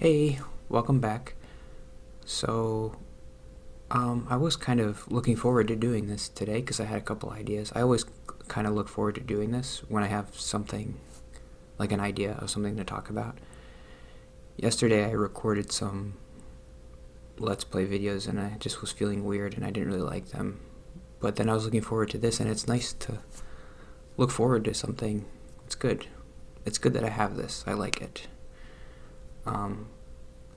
Hey, welcome back. So, I was kind of looking forward to doing this today because I had a couple ideas. I always kind of look forward to doing this when I have something, like an idea of something to talk about. Yesterday I recorded some Let's Play videos and I just was feeling weird and I didn't really like them. But then I was looking forward to this and it's nice to look forward to something. It's good. It's good that I have this. I like it.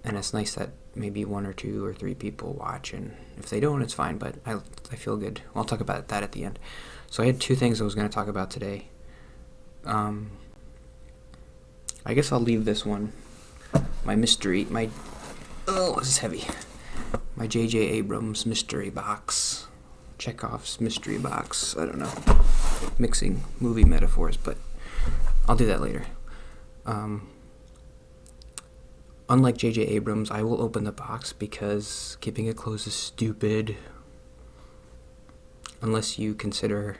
And it's nice that maybe one or two or three people watch, and if they don't, it's fine, but I feel good. I'll talk about that at the end. So I had two things I was going to talk about today. I guess I'll leave this one, oh, this is heavy. My J.J. Abrams mystery box. Chekhov's mystery box. I don't know. Mixing movie metaphors, but I'll do that later. Unlike J.J. Abrams, I will open the box because keeping it closed is stupid. Unless you consider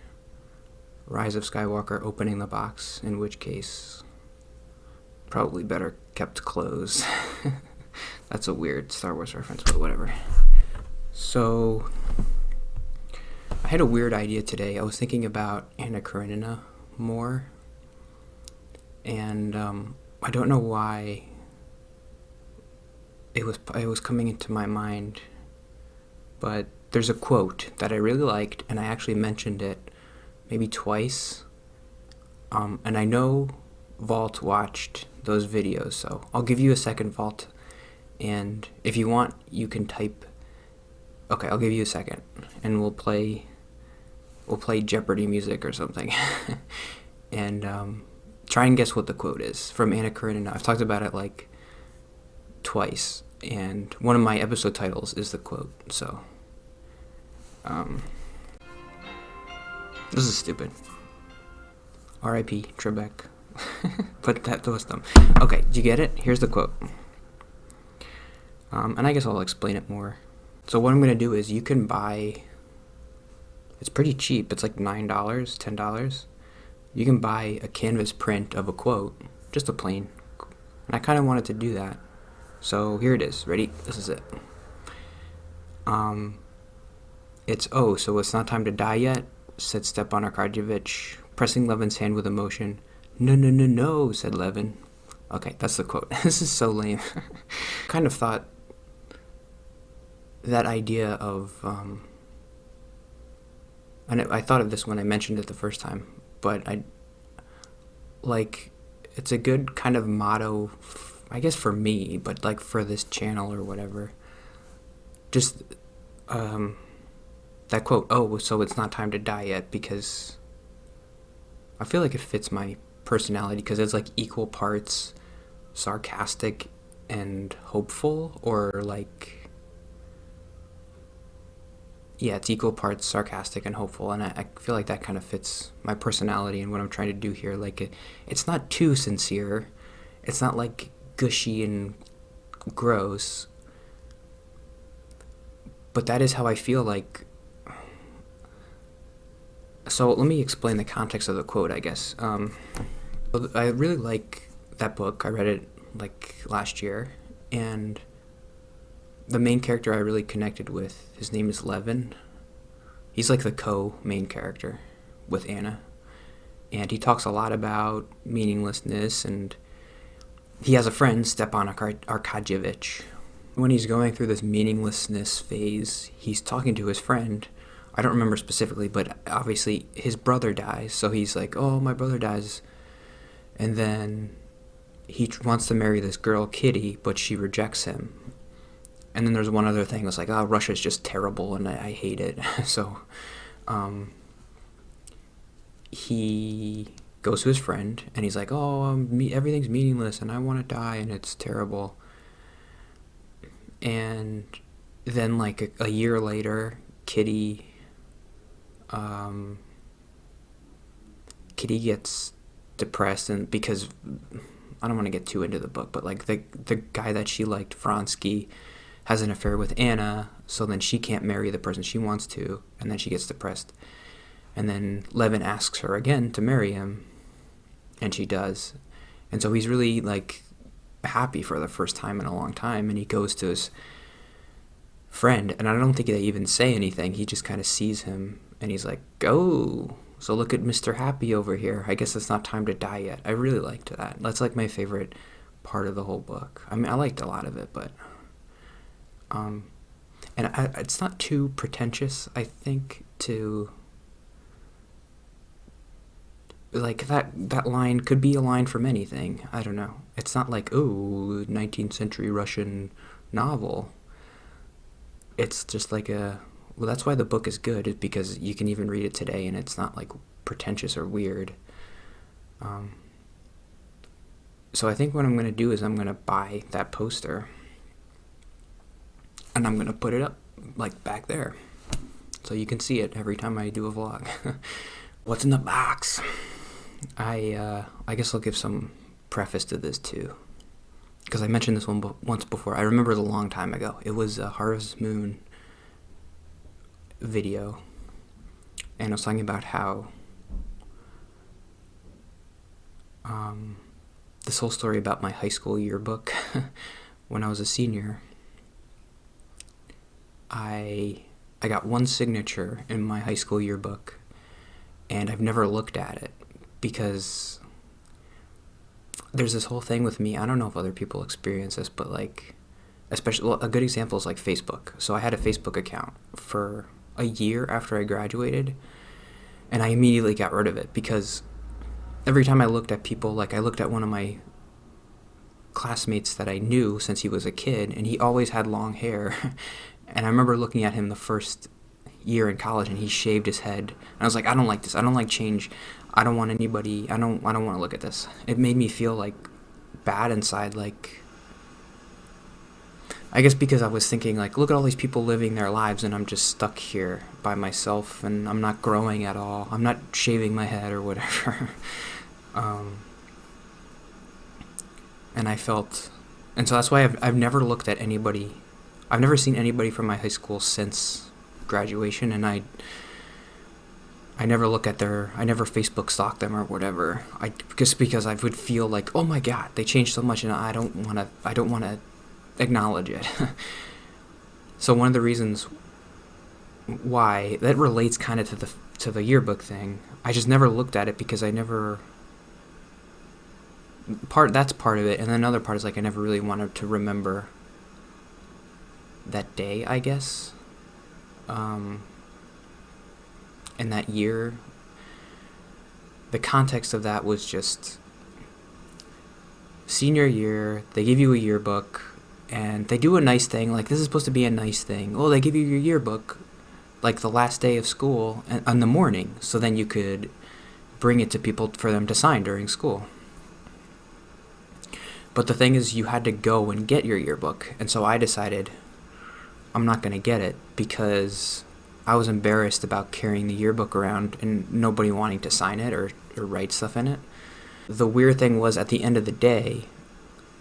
Rise of Skywalker opening the box, in which case, probably better kept closed. That's a weird Star Wars reference, but whatever. So, I had a weird idea today. I was thinking about Anna Karenina more, and I don't know why it was coming into my mind, but there's a quote that I really liked, and I actually mentioned it maybe twice, and I know Vault watched those videos, so I'll give you a second, Vault, and if you want, you can type. Okay, I'll give you a second, and we'll play Jeopardy music or something, and try and guess what the quote is from Anna Karenina. I've talked about it like twice, and one of my episode titles is the quote, so this is stupid. R.I.P. Trebek. But that was dumb. Okay, do you get it? Here's the quote. And I guess I'll explain it more. So what I'm going to do is you can buy, it's pretty cheap, it's like $9, $10. You can buy a canvas print of a quote, just a plain, and I kind of wanted to do that. So here it is. Ready? This is it. It's so it's not time to die yet, said Stepan Arkadyevich, pressing Levin's hand with emotion. No, no, no, no, said Levin. Okay, that's the quote. This is so lame. Kind of thought that idea of, and I thought of this when I mentioned it the first time, but it's a good kind of motto, I guess for me, but like for this channel or whatever. Just that quote, so it's not time to die yet, because I feel like it fits my personality because it's like equal parts sarcastic and hopeful, or like, yeah, it's equal parts sarcastic and hopeful, and I feel like that kind of fits my personality and what I'm trying to do here. Like it's not too sincere, it's not like gushy and gross, but that is how I feel like. So let me explain the context of the quote, I guess. I really like that book. I read it like last year, and the main character I really connected with, his name is Levin. He's like the co-main character with Anna, and he talks a lot about meaninglessness, and he has a friend, Stepan Arkadyevich. When he's going through this meaninglessness phase, he's talking to his friend. I don't remember specifically, but obviously his brother dies, so he's like, oh, my brother dies. And then he wants to marry this girl, Kitty, but she rejects him. And then there's one other thing. It's like, Russia's just terrible, and I hate it. So he goes to his friend, and he's like, everything's meaningless, and I want to die, and it's terrible. And then, like, a year later, Kitty gets depressed, and because I don't want to get too into the book, but like the guy that she liked, Vronsky, has an affair with Anna, so then she can't marry the person she wants to, and then she gets depressed. And then Levin asks her again to marry him, and she does. And so he's really like happy for the first time in a long time, and he goes to his friend, and I don't think they even say anything. He just kind of sees him, and he's like, "Oh, so look at Mr. Happy over here. I guess it's not time to die yet." I really liked that. That's like my favorite part of the whole book. I mean, I liked a lot of it, but it's not too pretentious, I think, to like that line could be a line from anything. I don't know. It's not like, oh, 19th century Russian novel. It's just like well, that's why the book is good, is because you can even read it today and it's not like pretentious or weird. So I think what I'm going to do is I'm going to buy that poster and I'm going to put it up like back there so you can see it every time I do a vlog. What's in the box? I guess I'll give some preface to this too, because I mentioned this one once before. I remember it a long time ago. It was a Harvest Moon video, and I was talking about how this whole story about my high school yearbook. When I was a senior, I got one signature in my high school yearbook, and I've never looked at it because there's this whole thing with me. I don't know if other people experience this, but like, especially, well, a good example is like Facebook. So I had a Facebook account for a year after I graduated, and I immediately got rid of it because every time I looked at people, like I looked at one of my classmates that I knew since he was a kid, and he always had long hair. And I remember looking at him the first year in college, and he shaved his head. And I was like, I don't like this. I don't like change. I don't want anybody. I don't want to look at this. It made me feel like bad inside. Like, I guess because I was thinking like, look at all these people living their lives, and I'm just stuck here by myself, and I'm not growing at all. I'm not shaving my head or whatever. And I felt, and so that's why I've never looked at anybody. I've never seen anybody from my high school since graduation, and I never look at I never Facebook stalk them or whatever. Because I would feel like, oh my God, they changed so much, and I don't want to acknowledge it. So one of the reasons why that relates kind of to the yearbook thing, I just never looked at it because that's part of it, and then another part is like I never really wanted to remember that day, I guess. In that year, the context of that was just senior year. They give you a yearbook, and they do a nice thing. Like, this is supposed to be a nice thing. Oh, they give you your yearbook like the last day of school in the morning, so then you could bring it to people for them to sign during school. But the thing is, you had to go and get your yearbook, and so I decided I'm not going to get it because I was embarrassed about carrying the yearbook around and nobody wanting to sign it or write stuff in it. The weird thing was, at the end of the day,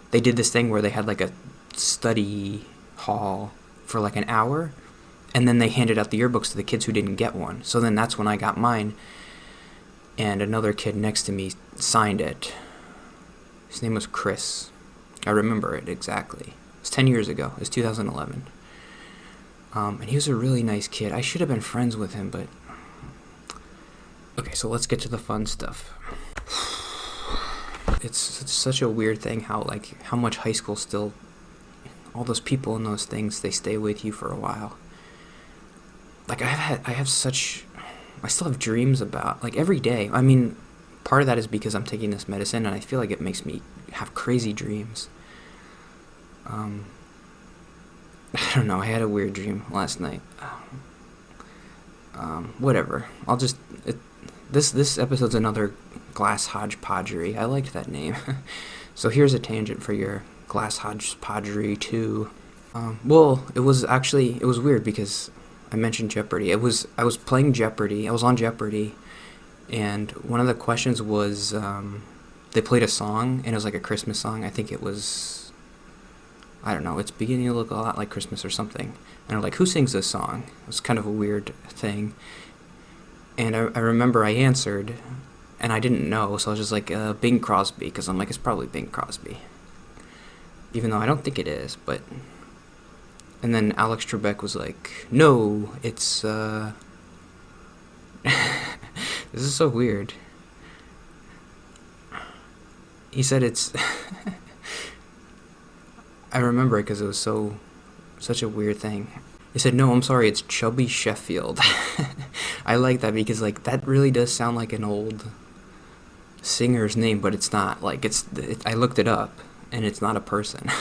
they did this thing where they had like a study hall for like an hour, and then they handed out the yearbooks to the kids who didn't get one. So then that's when I got mine, and another kid next to me signed it. His name was Chris. I remember it exactly. It was 10 years ago. It was 2011. And he was a really nice kid. I should have been friends with him, but... Okay, so let's get to the fun stuff. It's such a weird thing how much high school still... All those people and those things, they stay with you for a while. Like, I still have dreams about, like, every day. I mean, part of that is because I'm taking this medicine, and I feel like it makes me have crazy dreams. I don't know, I had a weird dream last night. Whatever. This episode's another glass hodgepodgery. I liked that name. So here's a tangent for your glass hodgepodgery too. Well, it was weird because I mentioned Jeopardy. I was playing Jeopardy. I was on Jeopardy, and one of the questions was, they played a song, and it was like a Christmas song. I think it was, I don't know, it's beginning to look a lot like Christmas or something. And I'm like, who sings this song? It was kind of a weird thing. And I remember I answered, and I didn't know, so I was just like, Bing Crosby, because I'm like, it's probably Bing Crosby. even though I don't think it is, but... And then Alex Trebek was like, no, it's, this is so weird. He said it's... I remember it because it was such a weird thing. He said, no, I'm sorry, it's Chubby Sheffield. I like that because, like, that really does sound like an old singer's name, but it's not. Like, I looked it up, and it's not a person.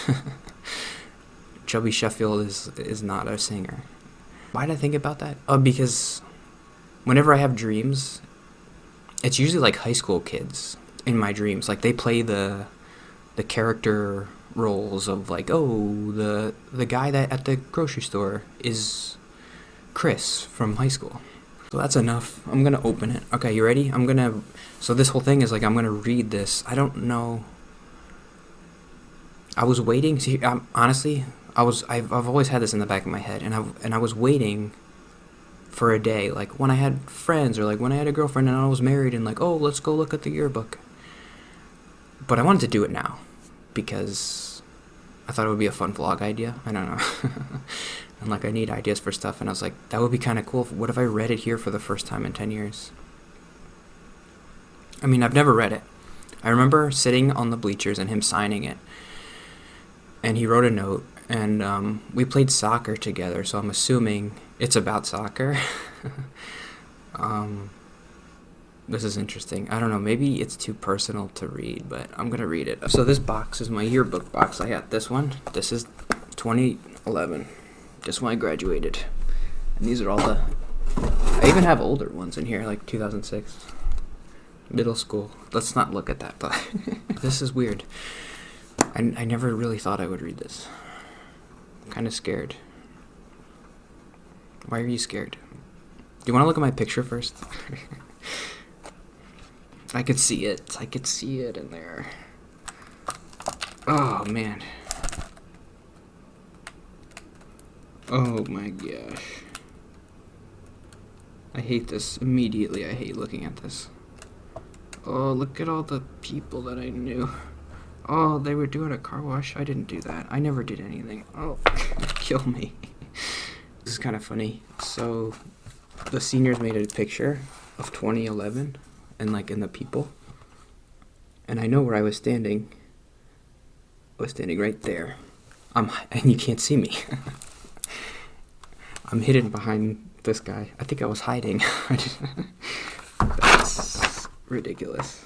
Chubby Sheffield is not a singer. Why did I think about that? Because whenever I have dreams, it's usually, like, high school kids in my dreams. Like, they play the character roles of, like, oh, the guy that at the grocery store is Chris from high school. So that's enough. I'm gonna open it. Okay, you ready? So this whole thing is like, I'm gonna read this. I don't know. I was waiting. See, honestly, I've always had this in the back of my head, and I was waiting for a day, like when I had friends or like when I had a girlfriend and I was married, and like, oh, let's go look at the yearbook. But I wanted to do it now because I thought it would be a fun vlog idea. I don't know. And like, I need ideas for stuff, and I was like, that would be kind of cool. What if I read it here for the first time in 10 years? I mean, I've never read it. I remember sitting on the bleachers and him signing it, and he wrote a note, and we played soccer together, so I'm assuming it's about soccer. This is interesting. I don't know, maybe it's too personal to read, but I'm gonna read it. So this box is my yearbook box. I got this one. This is 2011. Just when I graduated. And these are all I even have older ones in here, like 2006. Middle school. Let's not look at that, but this is weird. I never really thought I would read this. I'm kind of scared. Why are you scared? Do you want to look at my picture first? I could see it. I could see it in there. Oh, man. Oh my gosh. I hate this immediately. I hate looking at this. Oh, look at all the people that I knew. Oh, they were doing a car wash. I didn't do that. I never did anything. Oh, kill me. This is kind of funny. So, the seniors made a picture of 2011 and like in the people. And I know where I was standing. I was standing right there. And you can't see me. I'm hidden behind this guy. I think I was hiding. That's ridiculous.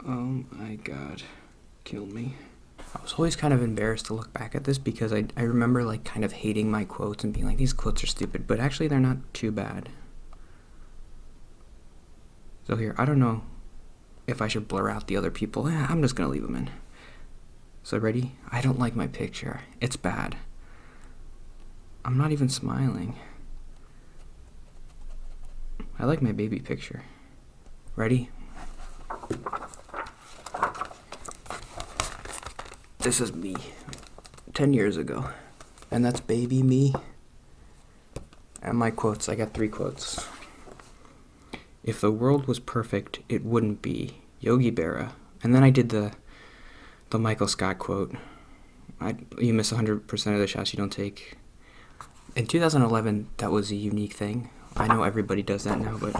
Oh my god. Kill me. I was always kind of embarrassed to look back at this because I remember like kind of hating my quotes and being like, these quotes are stupid, but actually they're not too bad. So here, I don't know if I should blur out the other people. I'm just gonna leave them in. So ready? I don't like my picture. It's bad. I'm not even smiling. I like my baby picture. Ready? This is me 10 years ago. And that's baby me. And my quotes, I got 3 quotes. If the world was perfect, it wouldn't be. Yogi Berra. And then I did the Michael Scott quote. You miss 100% of the shots you don't take. In 2011, that was a unique thing. I know everybody does that now, but...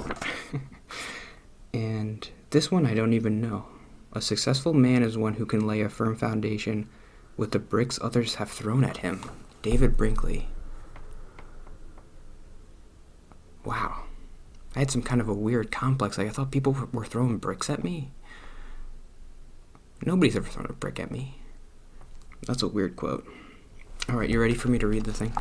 And this one I don't even know. A successful man is one who can lay a firm foundation with the bricks others have thrown at him. David Brinkley. Wow. I had some kind of a weird complex. Like, I thought people were throwing bricks at me. Nobody's ever thrown a brick at me. That's a weird quote. Alright, you ready for me to read the thing?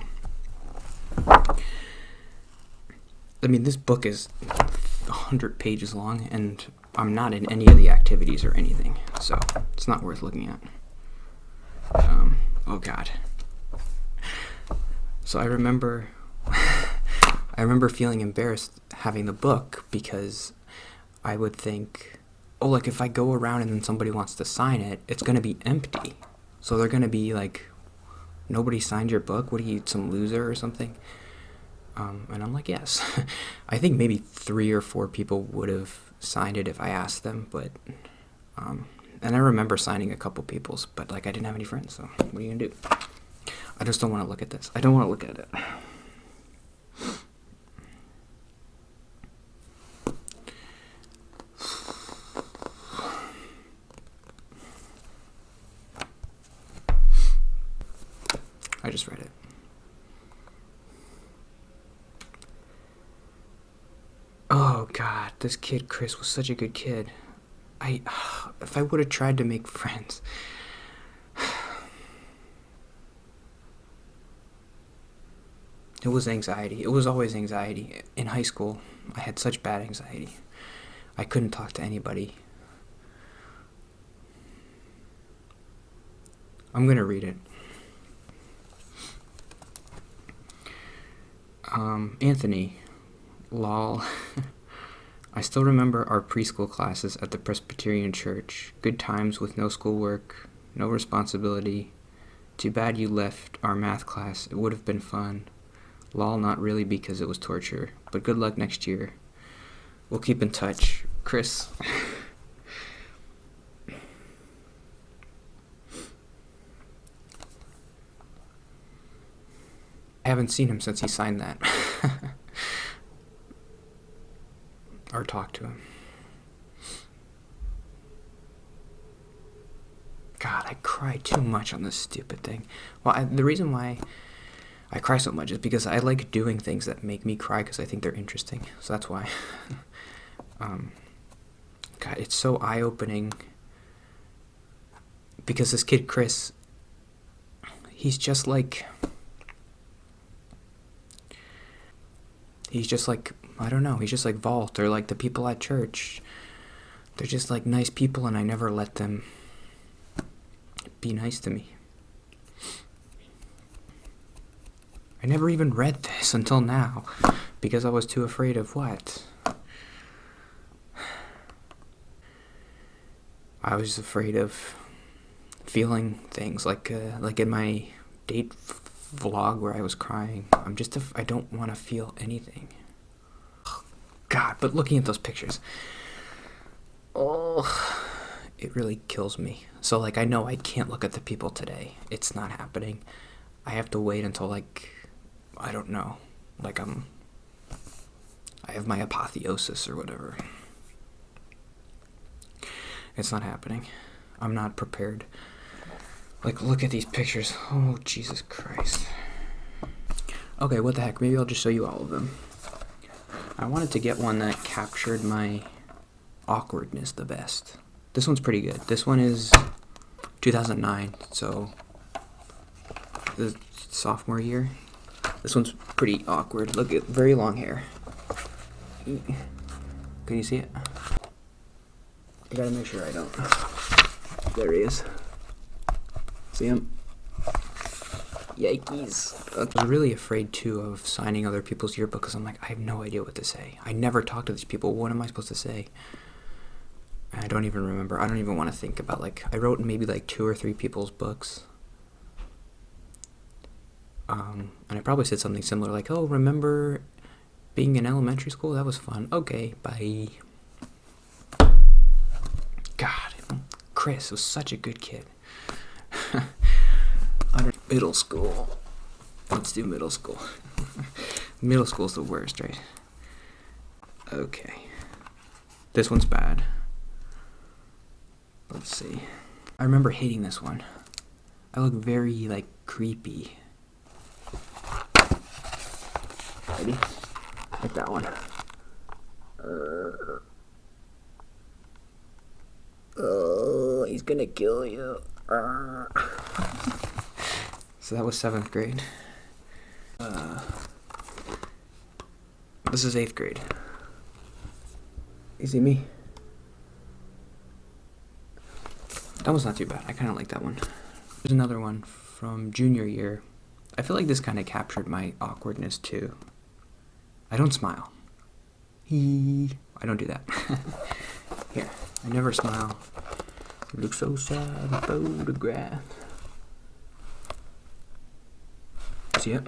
I mean, this book is 100 pages long, and I'm not in any of the activities or anything, so it's not worth looking at. Oh god. So I remember feeling embarrassed having the book because I would think, oh, like if I go around and then somebody wants to sign it, it's going to be empty. So they're going to be like, nobody signed your book? What are you, some loser or something? And I'm like, yes. I think maybe 3 or 4 people would have signed it if I asked them, but And I remember signing a couple people's, but like I didn't have any friends, so what are you gonna do? I just don't want to look at this. I don't want to look at it. I just read it. Oh God, this kid Chris was such a good kid. If I would have tried to make friends. It was anxiety. It was always anxiety. In high school, I had such bad anxiety. I couldn't talk to anybody. I'm gonna read it. Anthony, lol. I still remember our preschool classes at the Presbyterian Church. Good times with no schoolwork, no responsibility. Too bad you left our math class. It would have been fun. Lol, not really because it was torture, but good luck next year. We'll keep in touch. Chris. I haven't seen him since he signed that. Or talked to him. God, I cry too much on this stupid thing. Well, the reason why I cry so much is because I like doing things that make me cry because I think they're interesting. So that's why. God, it's so eye-opening. Because this kid, Chris, he's just like, I don't know, he's just like Vault or like the people at church. They're just like nice people and I never let them be nice to me. I never even read this until now because I was too afraid of what? I was afraid of feeling things like in my date vlog where I was crying. I don't want to feel anything. God, but looking at those pictures, oh, it really kills me. So like I know I can't look at the people today. It's not happening. I have to wait until like, I don't know, like I have my apotheosis or whatever. It's not happening. I'm not prepared. Like, look at these pictures. Oh, Jesus Christ. Okay, what the heck? Maybe I'll just show you all of them. I wanted to get one that captured my awkwardness the best. This one's pretty good. This one is 2009, so the sophomore year. This one's pretty awkward. Look at very long hair. Can you see it? I gotta make sure I don't. There he is. See him? Yikes. I was really afraid too of signing other people's yearbook because I'm like, I have no idea what to say. I never talk to these people. What am I supposed to say? I don't even remember. I don't even want to think about, like, I wrote maybe like 2 or 3 people's books. And I probably said something similar like, oh, remember being in elementary school? That was fun. Okay, bye. God, Chris was such a good kid. Middle school. Let's do middle school. Middle school's the worst, right? Okay. This one's bad. Let's see. I remember hating this one. I look very, like, creepy. Ready? Like that one. Oh, he's gonna kill you. So that was 7th grade. This is 8th grade. You see me? That was not too bad. I kind of like that one. There's another one from junior year. I feel like this kind of captured my awkwardness too. I don't smile. I don't do that. Here, I never smile. You look so sad in the photograph. See it?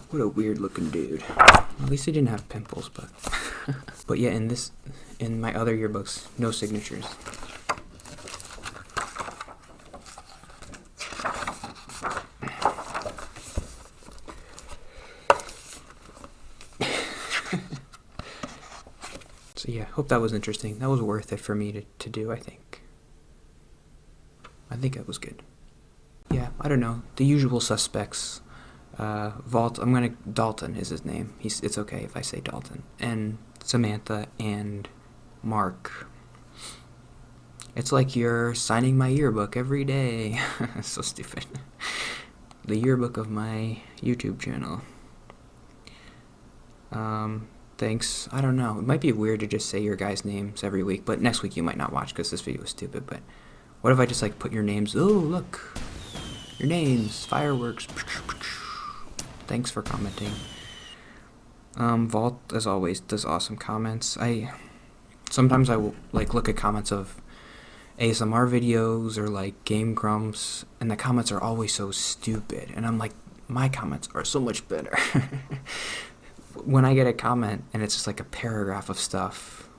What a weird looking dude. At least he didn't have pimples, but But yeah, in my other yearbooks, no signatures. So yeah, hope that was interesting. That was worth it for me to do, I think. I think it was good. Yeah, I don't know. The usual suspects. Dalton is his name. It's okay if I say Dalton. And Samantha and Mark. It's like you're signing my yearbook every day. So stupid. The yearbook of my YouTube channel. Thanks. I don't know. It might be weird to just say your guys' names every week, but next week you might not watch because this video was stupid. But what if I just like put your names? Oh, look. Your names. Fireworks. Thanks for commenting. Vault, as always, does awesome comments. Sometimes I will like look at comments of ASMR videos or like Game Grumps, and the comments are always so stupid. And I'm like, my comments are so much better. When I get a comment and it's just like a paragraph of stuff,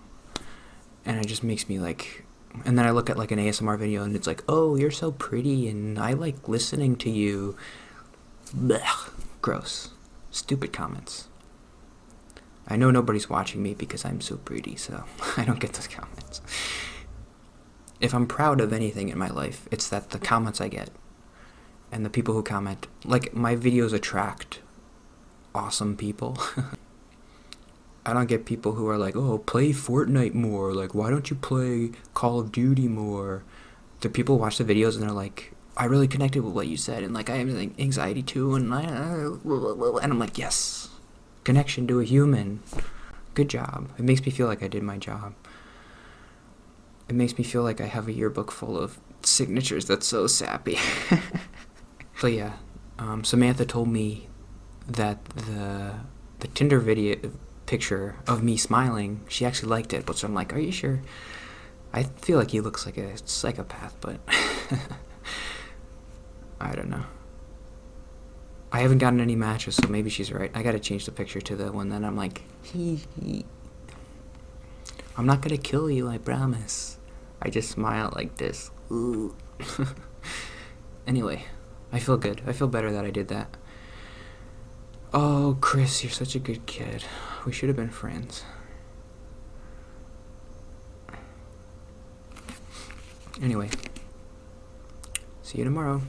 and it just makes me like, and then I look at like an ASMR video and it's like, oh, you're so pretty and I like listening to you. Blech. Gross. Stupid comments. I know nobody's watching me because I'm so pretty, so I don't get those comments. If I'm proud of anything in my life, it's that the comments I get and the people who comment, like my videos attract awesome people. I don't get people who are like, oh, play Fortnite more. Like, why don't you play Call of Duty more? The people watch the videos and they're like, I really connected with what you said, and like I have like anxiety too, and I'm like, yes, connection to a human. Good job. It makes me feel like I did my job. It makes me feel like I have a yearbook full of signatures. That's so sappy. But yeah, Samantha told me that the Tinder video picture of me smiling, she actually liked it. But so I'm like, are you sure? I feel like he looks like a psychopath, but I don't know. I haven't gotten any matches, so maybe she's right. I gotta change the picture to the one that I'm like, I'm not gonna kill you, I promise. I just smile like this. Ooh. Anyway, I feel good. I feel better that I did that. Oh, Chris, you're such a good kid. We should have been friends. Anyway, see you tomorrow.